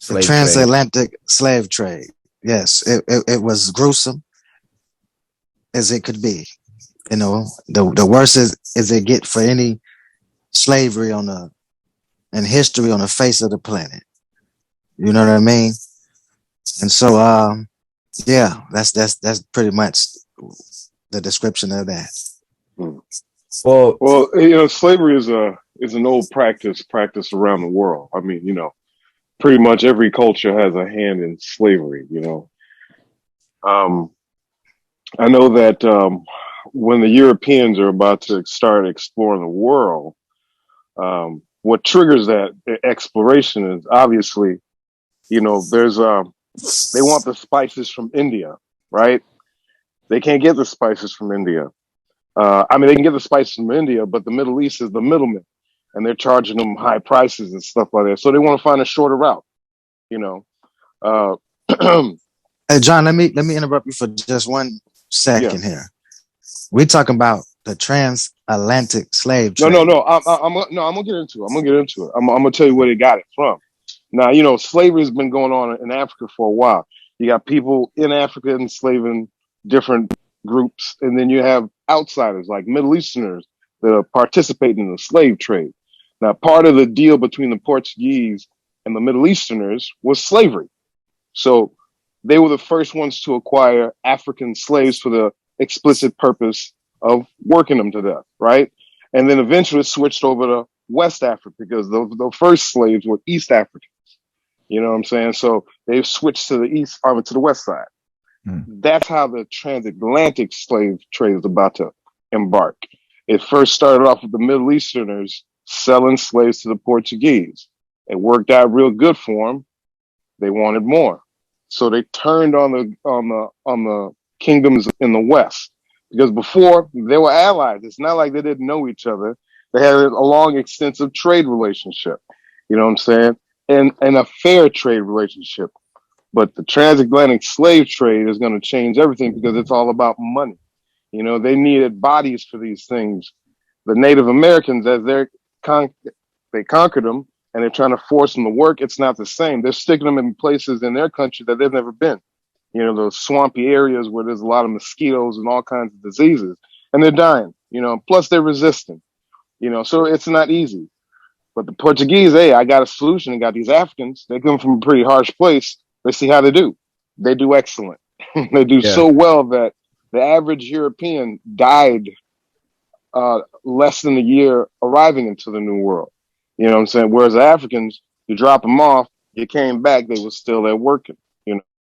The slave trade. transatlantic slave trade. Yes, it was gruesome as it could be. You know, the worst is it get for any slavery on the in history on the face of the planet. You know what I mean? And so, yeah, that's pretty much the description of that. Hmm. Well, Well, slavery is an old practice around the world. I mean, pretty much every culture has a hand in slavery. Um, I know that when the Europeans are about to start exploring the world, what triggers that exploration is obviously, there's they want the spices from India, right? They can't get the spices from India. I mean, they can get the spices from India, but the Middle East is the middleman, and they're charging them high prices and stuff like that. So they want to find a shorter route, you know. Uh, Hey, John, let me interrupt you for just one yeah. second here. We're talking about the transatlantic slave No, no, trade. no. I'm gonna get into it. I'm gonna get into it. I'm gonna tell you where they got it from. Now, slavery has been going on in Africa for a while. You got people in Africa enslaving different groups, and then you have outsiders like Middle Easterners that are participating in the slave trade. Now, part of the deal between the Portuguese and the Middle Easterners was slavery. So they were the first ones to acquire African slaves for the explicit purpose of working them to death, right? And then eventually switched over to West Africa because the first slaves were East African. You know what I'm saying? So they've switched to the east, to the west side. mm, That's how the transatlantic slave trade is about to embark. It first started off with the Middle Easterners selling slaves to the Portuguese. It worked out real good for them. They wanted more, so they turned on the kingdoms in the west because before they were allies. It's not like they didn't know each other. They had a long, extensive trade relationship. You know what I'm saying? And a fair trade relationship. But the transatlantic slave trade is going to change everything because it's all about money. They needed bodies for these things. The Native Americans, as they conquered them and they're trying to force them to work, it's not the same. They're sticking them in places in their country that they've never been. Those swampy areas where there's a lot of mosquitoes and all kinds of diseases, and they're dying. Plus they're resistant. So it's not easy. But the Portuguese, hey, I got a solution. I got these Africans. They come from a pretty harsh place. Let's see how they do. They do excellent. They do yeah. so well that the average European died less than a year arriving into the New World. You know what I'm saying? Whereas the Africans, you drop them off, you came back, they were still there working.